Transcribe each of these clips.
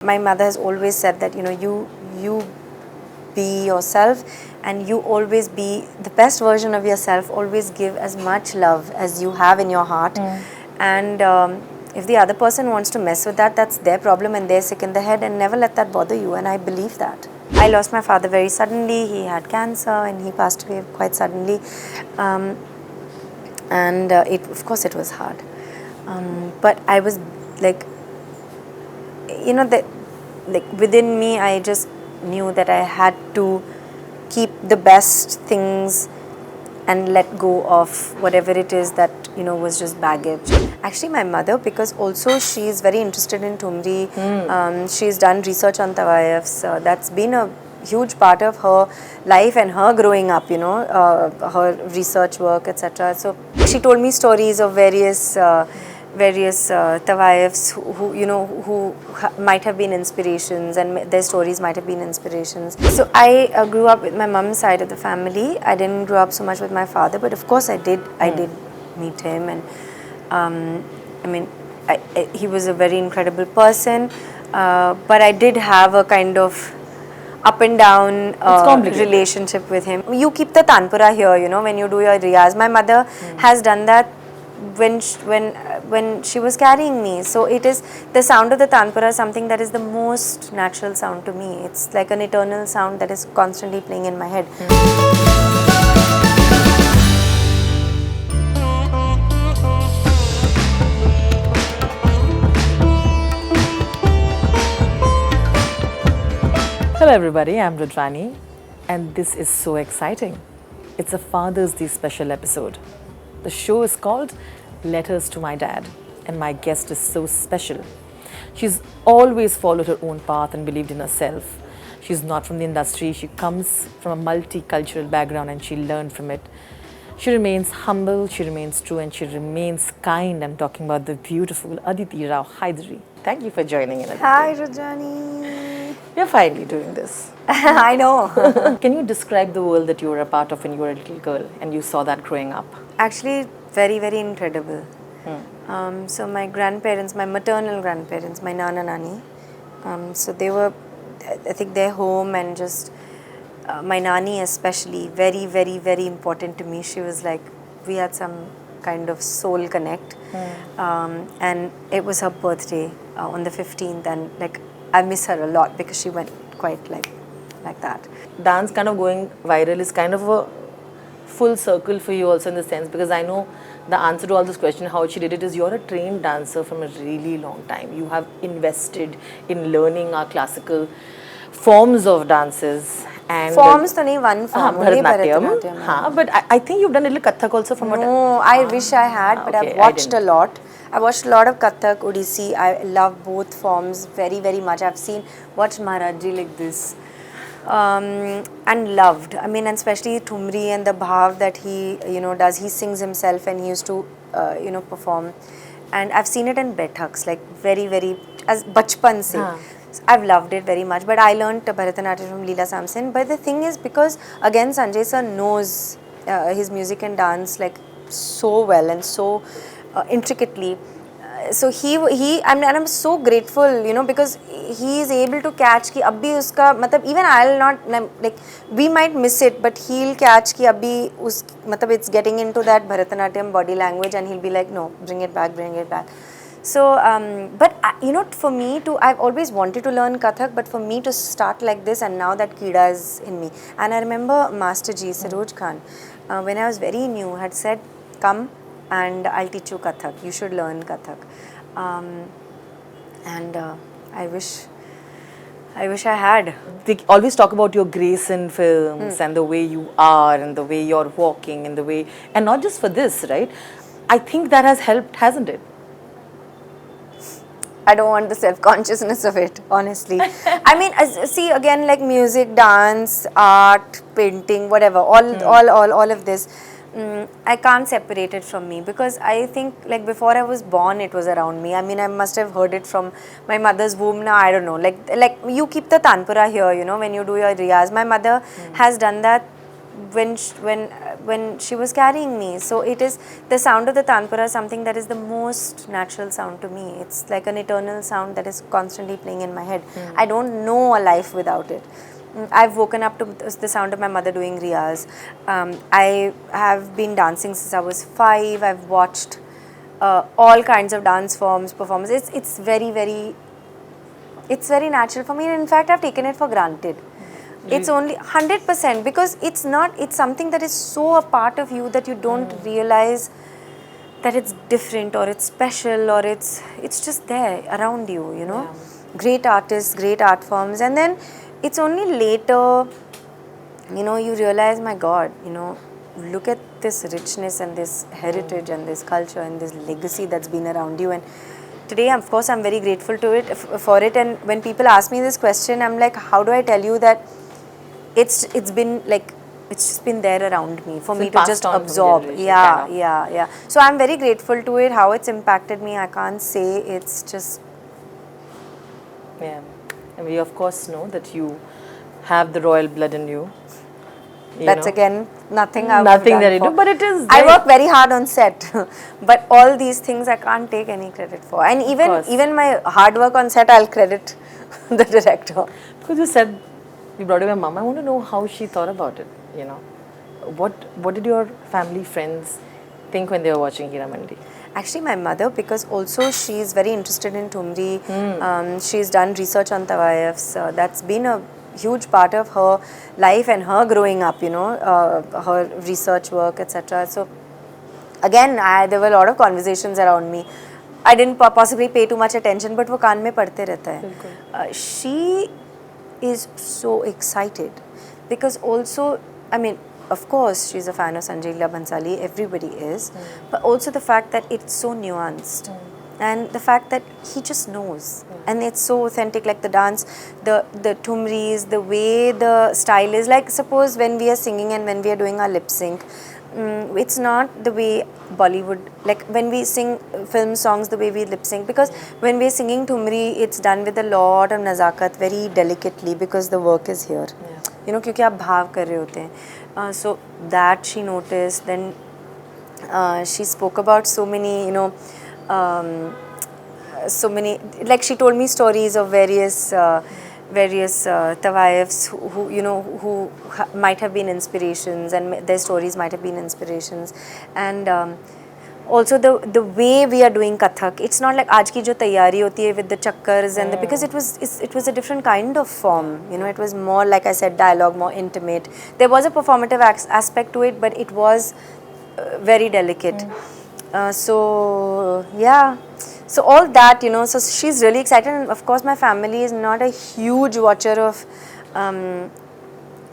My mother has always said that, you be yourself and you always be the best version of yourself. Always give as much love as you have in your heart. And if the other person wants to mess with that, that's their problem and they're sick in the head, and never let that bother you. And I believe that. I lost my father very suddenly. He had cancer and he passed away quite suddenly. And of course it was hard. But I was like, within me, I just knew that I had to keep the best things and let go of whatever it is that was just baggage. Actually, my mother, because also she's very interested in Tumri, she's done research on Tawayafs. That's been a huge part of her life and her growing up, her research work, etc. So she told me stories of various Tawayafs who might have been inspirations, and their stories might have been inspirations. So I grew up with my mum's side of the family. I didn't grow up so much with my father, but of course I did meet him, and he was a very incredible person, but I did have a kind of up and down relationship with him. You keep the tanpura here, when you do your riyaz. My mother has done that when she was carrying me. So it is the sound of the tanpura, something that is the most natural sound to me. It's like an eternal sound that is constantly playing in my head. Hello everybody, I'm Rudrani, and this is so exciting. It's a Father's Day special episode. The show is called Letters to My Dad, and my guest is so special. She's always followed her own path and believed in herself. She's not from the industry, she comes from a multicultural background and she learned from it. She remains humble, she remains true, and she remains kind. I'm talking about the beautiful Aditi Rao Hydari. Thank you for joining in, Aditi. Hi, Rajani. You're finally doing this. I know. Can you describe the world that you were a part of when you were a little girl and you saw that growing up? Actually, very, very incredible. So my grandparents, my maternal grandparents, my nana nani, so they were, I think their home and just my nani especially, very, very, very important to me. She was like, we had some kind of soul connect. And it was her birthday on the 15th, and like I miss her a lot because she went quite like that. Dance kind of going viral is kind of a full circle for you also, in the sense, because I know the answer to all this question, how she did it, is you're a trained dancer from a really long time. You have invested in learning our classical forms of dances. And forms to nahi, one form, only Bharatanatyam. But I think you've done a little Kathak also from I wish I had, but I've watched a lot. I watched a lot of Kathak, Odissi. I love both forms very, very much. I've watched Maharajji like this. And loved. I mean, and especially Thumri and the bhav that he, does. He sings himself and he used to, perform. And I've seen it in Bethaks, like very, very, as bachpan se. So I've loved it very much. But I learned Bharatanatyam from Leela Samson. But the thing is, because again, Sanjay sir knows his music and dance like so well and so intricately. So I'm so grateful, because he is able to catch ki abhi uska, matlab even I'll not, like we might miss it, but he'll catch ki abhi matlab it's getting into that Bharatanatyam body language, and he'll be like, no, bring it back. So, but for me to, I've always wanted to learn Kathak, but for me to start like this, and now that Kida is in me. And I remember Master Ji, Saroj Khan, when I was very new, had said, come and I'll teach you Kathak. You should learn Kathak. And I wish I had. They always talk about your grace in films and the way you are and the way you're walking and the way, and not just for this, right? I think that has helped, hasn't it? I don't want the self-consciousness of it, honestly. I mean, see, again, like music, dance, art, painting, whatever, all of this, I can't separate it from me, because I think like before I was born, it was around me. I mean, I must have heard it from my mother's womb. Now, I don't know, like you keep the tanpura here, when you do your riyaz. My mother has done that when she was carrying me. So it is the sound of the tanpura is something that is the most natural sound to me. It's like an eternal sound that is constantly playing in my head. I don't know a life without it. I've woken up to the sound of my mother doing riyaz. I have been dancing since I was 5. I've watched all kinds of dance forms, performances. It's very natural for me, and in fact I've taken it for granted. It's only 100% because it's something that is so a part of you that you don't realize that it's different or it's special or it's just there around you, you know. Great artists, great art forms, and then it's only later, you know, you realize, my God, you know, look at this richness and this heritage and this culture and this legacy that's been around you. And today, of course, I'm very grateful to it for it. And when people ask me this question, I'm like, how do I tell you that it's been like, it's just been there around me for me to just absorb. Yeah. So I'm very grateful to it. How it's impacted me, I can't say. It's just... Yeah. And we of course know that you have the royal blood in you. That's again nothing I've nothing done that you for. do, but it is. I work very hard on set, but all these things I can't take any credit for. And even my hard work on set, I'll credit the director. Because you said you brought your mom. I want to know how she thought about it. You know, what did your family, friends think when they were watching Heeramandi? Actually, my mother, because also she's very interested in Tumri. She's done research on Tawayafs. That's been a huge part of her life and her growing up, you know, her research work, etc. So, again, there were a lot of conversations around me. I didn't possibly pay too much attention, but वो कान में पढ़ते रहता है. She is so excited because also, I mean, of course, she's a fan of Sanjay Leela Bhansali, everybody is, but also the fact that it's so nuanced. And the fact that he just knows, and it's so authentic, like the dance, the tumris, the way the style is. Like suppose when we are singing and when we are doing our lip sync, it's not the way Bollywood, like when we sing film songs, the way we lip sync, because when we're singing tumri, it's done with a lot of nazakat, very delicately, because the work is here. You know, क्योंकि आप भाव कर रहे होते हैं. So that she noticed. Then she spoke about so many, you know, so many, like she told me stories of various tawayafs who you know, who might have been inspirations, and their stories might have been inspirations. And also the way we are doing Kathak, it's not like आज की जो तैयारी होती है with the chakkars and because it was a different kind of form, you know. It was more, like I said, dialogue, more intimate. There was a performative aspect to it, but it was very delicate. So yeah, so all that, you know, so she's really excited. And of course my family is not a huge watcher of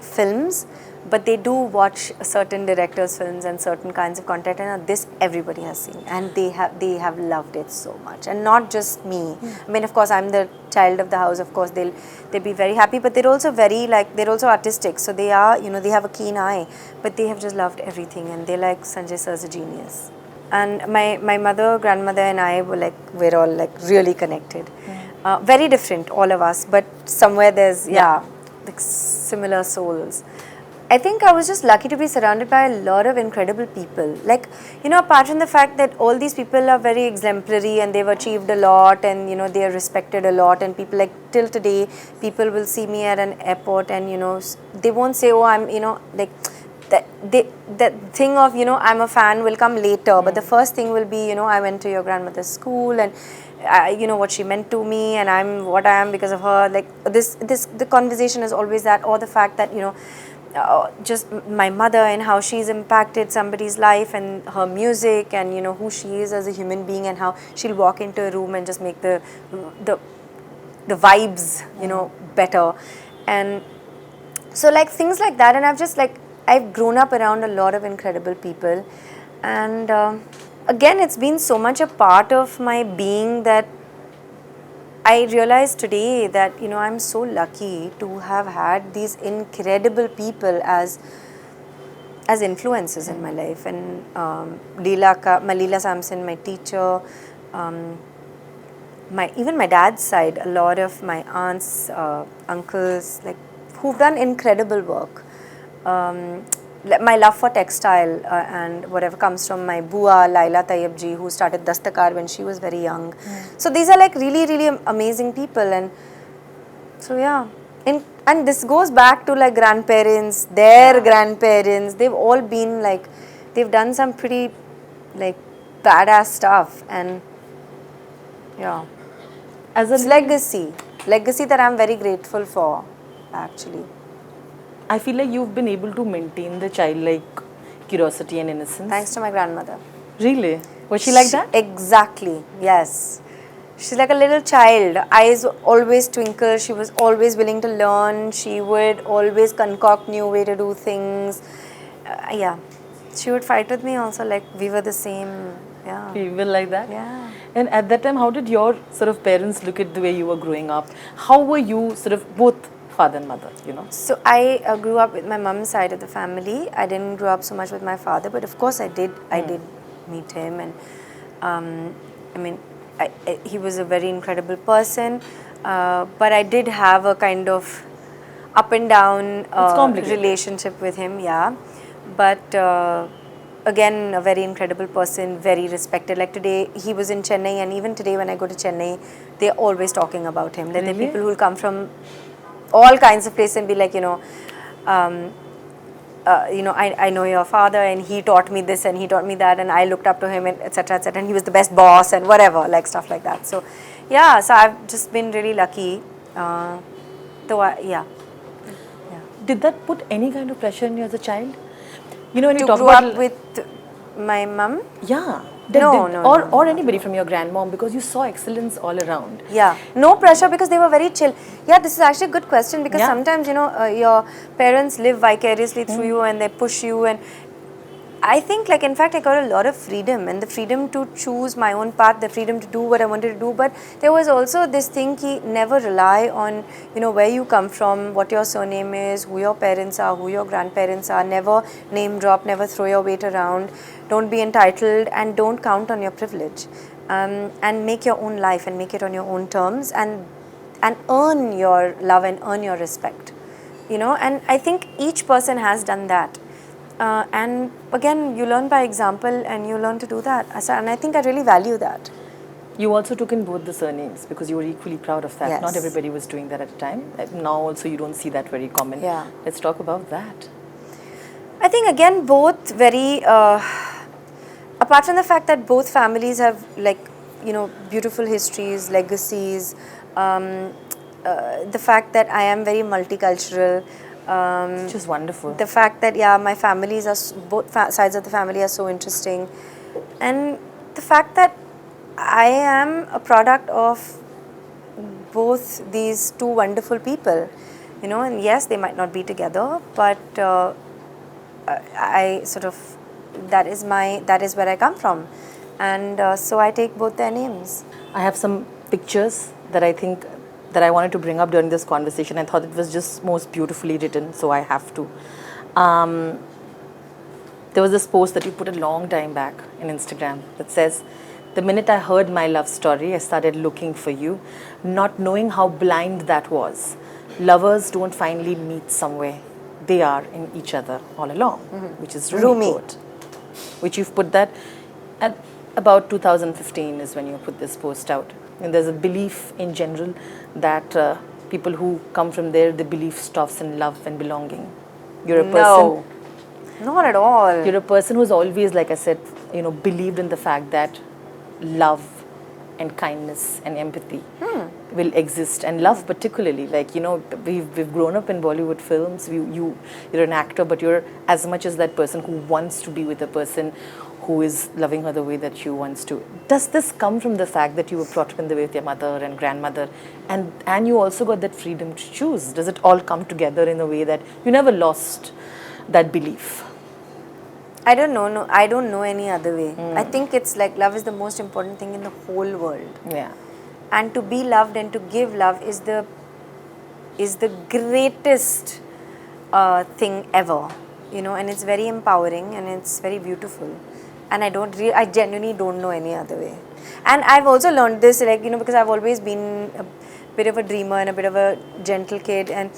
films, but they do watch certain directors' films and certain kinds of content, and this everybody has seen, and they have loved it so much. And not just me. I mean, of course, I'm the child of the house. Of course, they'll be very happy, but they're also very, like, they're also artistic. So they are, you know, they have a keen eye, but they have just loved everything, and they're like, Sanjay sir's a genius. And my mother, grandmother, and I were like, we're all like really connected. Very different, all of us, but somewhere there's like similar souls. I think I was just lucky to be surrounded by a lot of incredible people. Like, you know, apart from the fact that all these people are very exemplary and they've achieved a lot, and, you know, they are respected a lot, and people, like, till today, people will see me at an airport and, you know, they won't say, oh, I'm, you know, like, that thing of, you know, I'm a fan will come later, but the first thing will be, you know, I went to your grandmother's school, and you know what she meant to me, and I'm what I am because of her. Like the conversation is always that, or the fact that, you know, just my mother and how she's impacted somebody's life, and her music, and, you know, who she is as a human being, and how she'll walk into a room and just make the vibes, you know, better. And so, like, things like that. And I've grown up around a lot of incredible people, and again, it's been so much a part of my being that I realized today that, you know, I'm so lucky to have had these incredible people as influences in my life. And Leela Samson, my teacher, even my dad's side, a lot of my aunts, uncles, like, who've done incredible work. my love for textile and whatever comes from my Bua Laila Tayyab ji, who started Dastakar when she was very young. So these are like really, really amazing people. And so yeah, and this goes back to like grandparents, their grandparents. They've all been like, they've done some pretty like badass stuff. And yeah, As it's a legacy that I'm very grateful for, actually. I feel like you've been able to maintain the childlike curiosity and innocence. Thanks to my grandmother. Really? Was she like that? Exactly, yes. She's like a little child. Eyes always twinkle. She was always willing to learn. She would always concoct new way to do things. Yeah. She would fight with me also, like we were the same. Yeah. People like that? Yeah. And at that time, how did your sort of parents look at the way you were growing up? How were you sort of both father and mother, you know? So I grew up with my mom's side of the family. I didn't grow up so much with my father, but of course I did. I did meet him, and I mean, he was a very incredible person. But I did have a kind of up and down relationship with him. Yeah, but again, a very incredible person, very respected. Like today, he was in Chennai, and even today when I go to Chennai, they're always talking about him. Like, there are people who will come from all kinds of places and be like, I know your father and he taught me this and he taught me that and I looked up to him and etc. etc. and he was the best boss and whatever, like stuff like that. So yeah, so I've just been really lucky. Did that put any kind of pressure on you as a child? You know, when to you talk grow about up with my mum? Yeah. Or anybody from your grandmom, because you saw excellence all around. Yeah, no pressure because they were very chill. Yeah, this is actually a good question because sometimes, your parents live vicariously through you and they push you, and I think, like, in fact, I got a lot of freedom and the freedom to choose my own path, the freedom to do what I wanted to do. But there was also this thing, ki never rely on, where you come from, what your surname is, who your parents are, who your grandparents are. Never name drop, never throw your weight around. Don't be entitled and don't count on your privilege. And make your own life and make it on your own terms and earn your love and earn your respect. And I think each person has done that. And again, you learn by example and you learn to do that. And I think I really value that. You also took in both the surnames because you were equally proud of that. Yes. Not everybody was doing that at the time. Now also you don't see that very common. Yeah. Let's talk about that. I think again both very, apart from the fact that both families have beautiful histories, legacies, the fact that I am very multicultural, which is wonderful. The fact that my families are both sides of the family are so interesting, and the fact that I am a product of both these two wonderful people, and yes, they might not be together, but I sort of that is where I come from, and so I take both their names. I have some pictures that I think that I wanted to bring up during this conversation. I thought it was just most beautifully written, so I have to. There was this post that you put a long time back in Instagram that says, "The minute I heard my love story, I started looking for you, not knowing how blind that was. Lovers don't finally meet somewhere. They are in each other all along," which is Rumi quote, which you've put that at about 2015 is when you put this post out. And there's a belief in general that people who come from there, the belief stops in love and belonging. You're a person. No, not at all. You're a person who's always, like I said, believed in the fact that love and kindness and empathy will exist, and love particularly. Like, we've grown up in Bollywood films. You're an actor, but you're as much as that person who wants to be with a person who is loving her the way that you wants to. Does this come from the fact that you were brought up in the way with your mother and grandmother, and you also got that freedom to choose? Does it all come together in a way that you never lost that belief? I don't know. No, I don't know any other way. I think it's like love is the most important thing in the whole world. Yeah. And to be loved and to give love is the greatest thing ever. And it's very empowering and it's very beautiful. And I genuinely don't know any other way. And I've also learned this, because I've always been a bit of a dreamer and a bit of a gentle kid and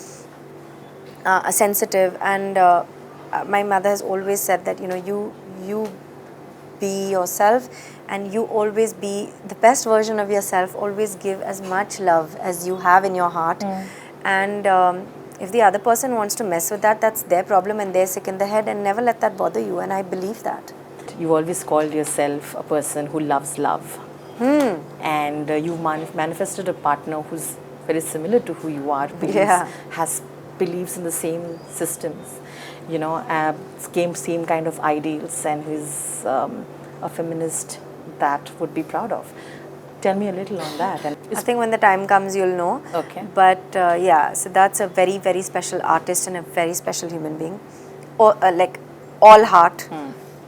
a sensitive. And my mother has always said that, you be yourself, and you always be the best version of yourself. Always give as much love as you have in your heart. And if the other person wants to mess with that, that's their problem and they're sick in the head, and never let that bother you. And I believe that. You always called yourself a person who loves love. And you manifested a partner who's very similar to who you are, believes in the same systems, same kind of ideals, and is a feminist that would be proud of. Tell me a little on that. And I think when the time comes, you'll know. Okay. But so that's a very, very special artist and a very special human being. Or, like all heart.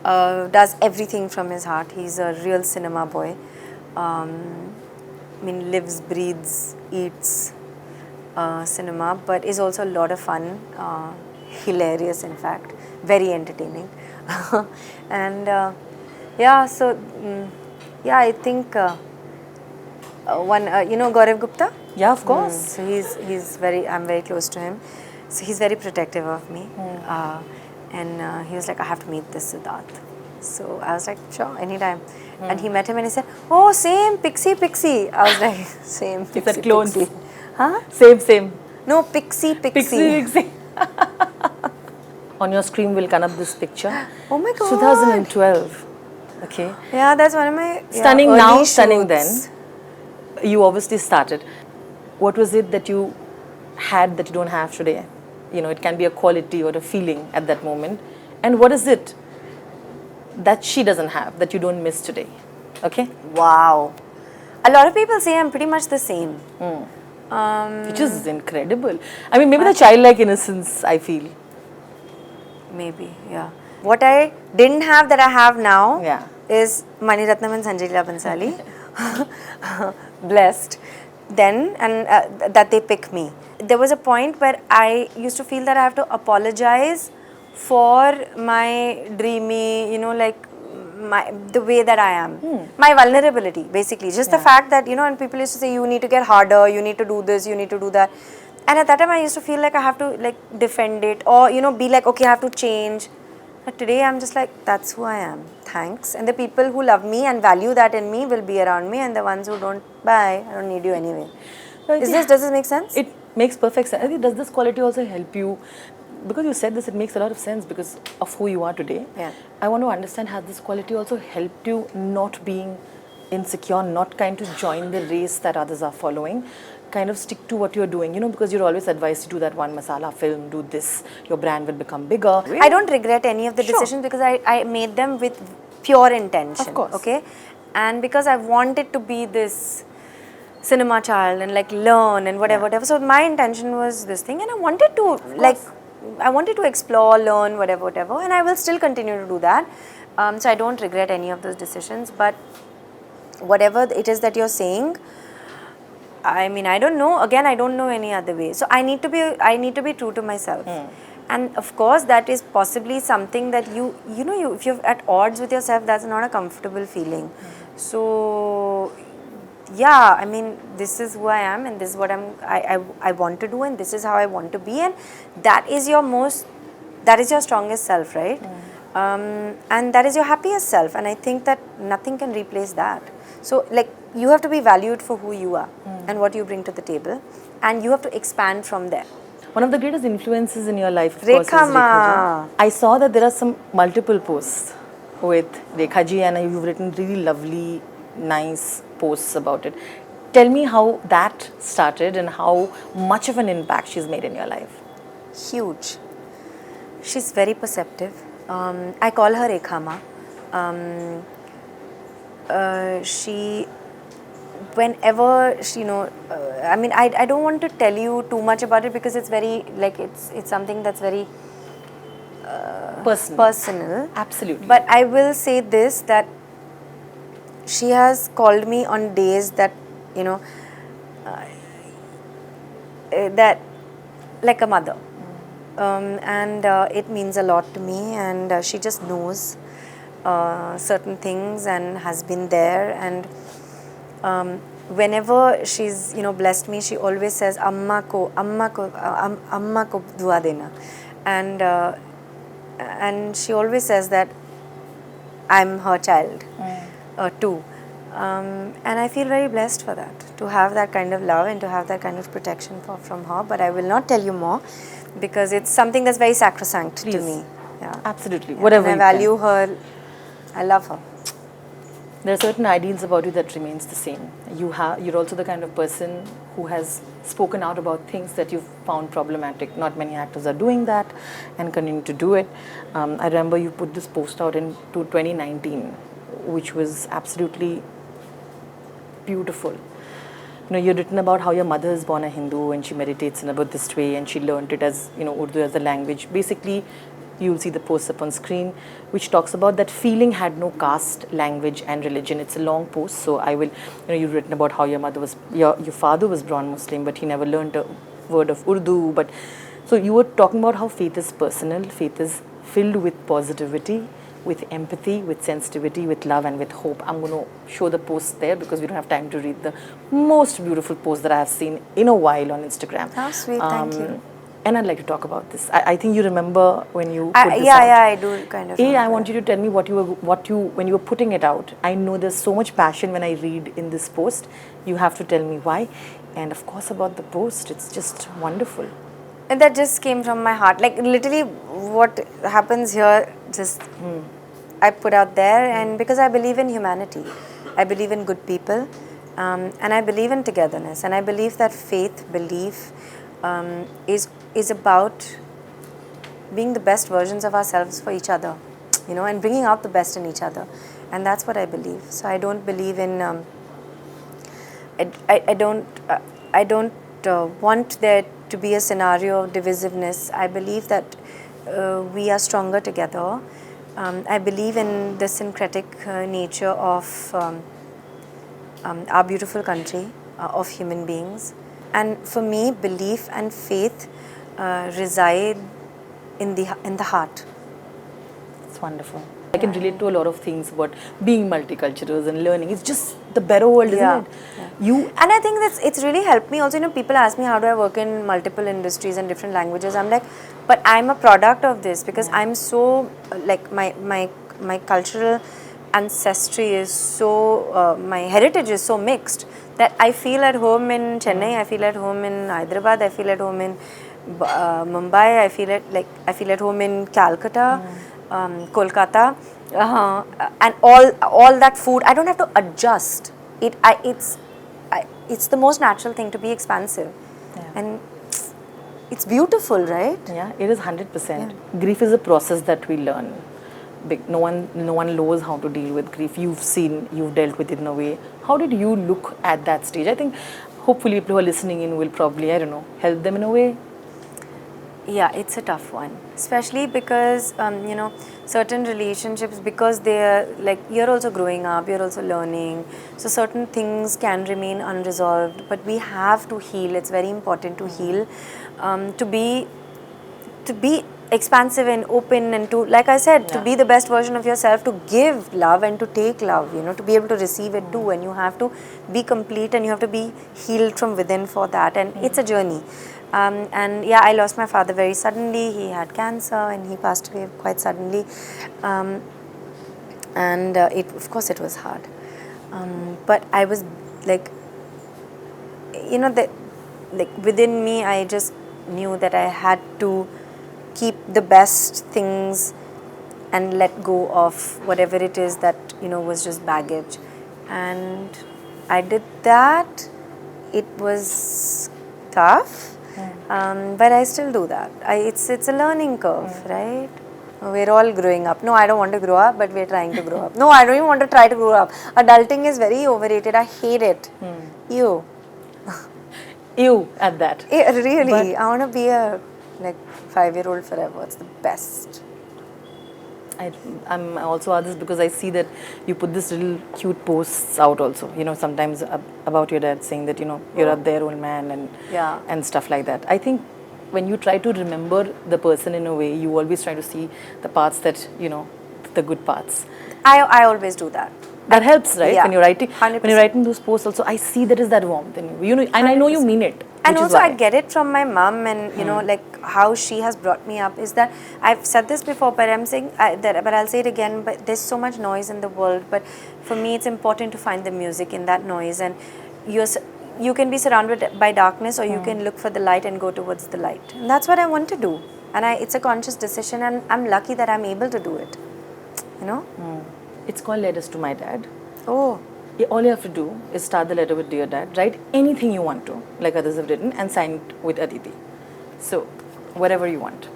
Does everything from his heart. He's a real cinema boy. Lives, breathes, eats cinema, but is also a lot of fun. Hilarious, in fact. Very entertaining. And I think one, Gaurav Gupta? Yeah, of course. So I'm very close to him. So he's very protective of me. And he was like, I have to meet this Siddharth. So I was like, sure, anytime. And he met him and he said, oh, same, Pixie. I was like, same, Pixie. It's a clone. Pixie. Huh? Same. No, Pixie. Pixie. On your screen will come up this picture. Oh my God. 2012. Okay. Yeah, that's one of my stunning early now, shoots. stunning then. You obviously started. What was it that you had that you don't have today? It can be a quality or a feeling at that moment. And what is it that she doesn't have that you don't miss today? Okay? Wow. A lot of people say I'm pretty much the same. Which is incredible. I mean, maybe the childlike innocence, I feel. Maybe, yeah. What I didn't have that I have now Yeah. is Mani Ratnam and Sanjay Leela Bhansali. Blessed. Then, and that they pick me. There was a point where I used to feel that I have to apologize for my dreamy, the way that I am. My vulnerability, basically. Just the fact that, and people used to say, you need to get harder, you need to do this, you need to do that. And at that time, I used to feel like I have to, defend it or, be like, okay, I have to change. But today, I'm just like, that's who I am. Thanks. And the people who love me and value that in me will be around me, and the ones who don't, bye, I don't need you anyway. Does this make sense? It makes perfect sense. I think, does this quality also help you? Because you said this, it makes a lot of sense because of who you are today. Yeah. I want to understand, has this quality also helped you not being insecure, not kind to join the race that others are following, kind of stick to what you're doing, because you're always advised to do that one masala film, do this, your brand will become bigger. I don't regret any of the decisions because I made them with pure intention. Of course. Okay? And because I wanted to be this cinema child and learn and whatever. So my intention was this thing, and I wanted to explore, learn, whatever, and I will still continue to do that. So I don't regret any of those decisions. But whatever it is that you're saying, I mean, I don't know. Again, I don't know any other way. So I need to be true to myself. And of course, that is possibly something that if you're at odds with yourself, that's not a comfortable feeling. So yeah, I mean, this is who I am, and this is what I want to do, and this is how I want to be, and that is your strongest self, right? And that is your happiest self, and I think that nothing can replace that. So you have to be valued for who you are and what you bring to the table, and you have to expand from there. One of the greatest influences in your life, of course, is Rekha Rekha ji. I saw that there are some multiple posts with Rekha ji, and you've written really lovely, nice posts about it. Tell me how that started and how much of an impact she's made in your life. Huge. She's very perceptive. I call her Rekha Ma. She, whenever she, I mean, I don't want to tell you too much about it because it's very, it's something that's very personal. Absolutely. But I will say this, that she has called me on days that, that like a mother. And it means a lot to me, and she just knows certain things and has been there. And whenever she's blessed me, she always says amma ko dua dena. And and she always says that I'm her child too. And I feel very blessed for that, to have that kind of love and to have that kind of protection from her. But I will not tell you more because it's something that's very sacrosanct to Please. me. Yeah. Absolutely. Yeah. Whatever And you I can. value her. I love her. There are certain ideals about you that remains the same. You're also the kind of person who has spoken out about things that you've found problematic. Not many actors are doing that and continue to do it. I remember you put this post out in 2019, which was absolutely beautiful. You've written about how your mother is born a Hindu and she meditates in a Buddhist way and she learned it as, Urdu as a language. Basically, you'll see the post up on screen, which talks about that feeling had no caste, language, and religion. It's a long post, so I will, you've written about how your father was born Muslim, but he never learned a word of Urdu. But so you were talking about how faith is personal, faith is filled with positivity, with empathy, with sensitivity, with love, and with hope. I'm going to show the post there because we don't have time to read the most beautiful post that I have seen in a while on Instagram. How sweet, thank you. And I'd like to talk about this. I think you remember when you put this out. Yeah, I do kind of. I want you to tell me when you were putting it out. I know there's so much passion when I read in this post. You have to tell me why, and of course about the post. It's just wonderful. And that just came from my heart. Like literally, what happens here, just I put out there, and because I believe in humanity, I believe in good people, and I believe in togetherness, and I believe that belief, is about being the best versions of ourselves for each other, and bringing out the best in each other, and that's what I believe. So I don't believe in. I don't want there to be a scenario of divisiveness. I believe that we are stronger together. I believe in the syncretic nature of our beautiful country, of human beings. And for me, belief and faith reside in the heart. It's wonderful. I can relate to a lot of things about being multicultural and learning. It's just the better world, isn't it? Yeah. And I think it's really helped me also. People ask me how do I work in multiple industries and different languages. I'm like, but I'm a product of this because I'm so like my cultural ancestry is so my heritage is so mixed that I feel at home in Chennai, I feel at home in Hyderabad, I feel at home in Mumbai, I feel at home in Calcutta. Kolkata, and all that food. I don't have to adjust. It's the most natural thing to be expansive, and it's beautiful, right? Yeah, it is 100%. Grief is a process that we learn. No one knows how to deal with grief. You've dealt with it in a way. How did you look at that stage? I think hopefully people who are listening in will probably, help them in a way. Yeah, it's a tough one, especially because certain relationships, because they're like you're also growing up, you're also learning, so certain things can remain unresolved. But we have to heal. It's very important to heal, to be expansive and open, and to, like I said, to be the best version of yourself, to give love and to take love. To be able to receive it too, and you have to be complete and you have to be healed from within for that. And it's a journey. And yeah, I lost my father very suddenly. He had cancer and he passed away quite suddenly. And of course it was hard. But I was like, within me, I just knew that I had to keep the best things and let go of whatever it is that, was just baggage. And I did that. It was tough. But I still do that. It's a learning curve, right? We're all growing up. No, I don't want to grow up, but we're trying to grow up. No, I don't even want to try to grow up. Adulting is very overrated. I hate it. You at that. Really, but I want to be a 5-year-old forever. It's the best. I'm also asked this because I see that you put this little cute posts out also, sometimes about your dad saying that, you're up there, old man, and stuff like that. I think when you try to remember the person in a way, you always try to see the parts that, the good parts. I always do that. That helps, right? Yeah, when you're writing 100%. When you're writing those posts also, I see there is that warmth in you, and 100%. I know you mean it. And which is also, I why. get it from my mom, and you know, like how she has brought me up. Is that I've said this before, but I'm saying but I'll say it again. But there's so much noise in the world. But for me, it's important to find the music in that noise, and you can be surrounded by darkness, or you can look for the light and go towards the light. And that's what I want to do. And it's a conscious decision, and I'm lucky that I'm able to do it. You know? It's called Letters to My Dad. Oh. All you have to do is start the letter with Dear Dad, write anything you want to, like others have written, and sign it with Aditi. So, whatever you want.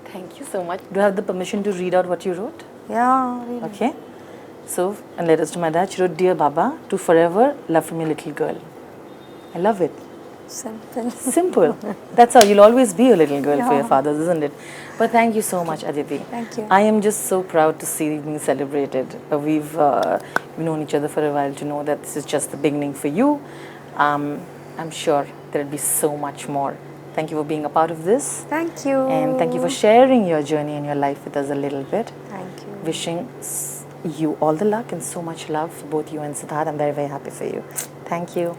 Thank you so much. Do I have the permission to read out what you wrote? Yeah, really. Okay. So, in Letters to My Dad, she wrote, Dear Baba, to forever love from your little girl. I love it. Simple. Simple. That's all. You'll always be a little girl for your fathers, isn't it? But thank you so much, Aditi. Thank you. I am just so proud to see you being celebrated. We've known each other for a while to know that this is just the beginning for you. I'm sure there'll be so much more. Thank you for being a part of this. Thank you. And thank you for sharing your journey and your life with us a little bit. Thank you. Wishing you all the luck and so much love for both you and Siddharth. I'm very, very happy for you. Thank you.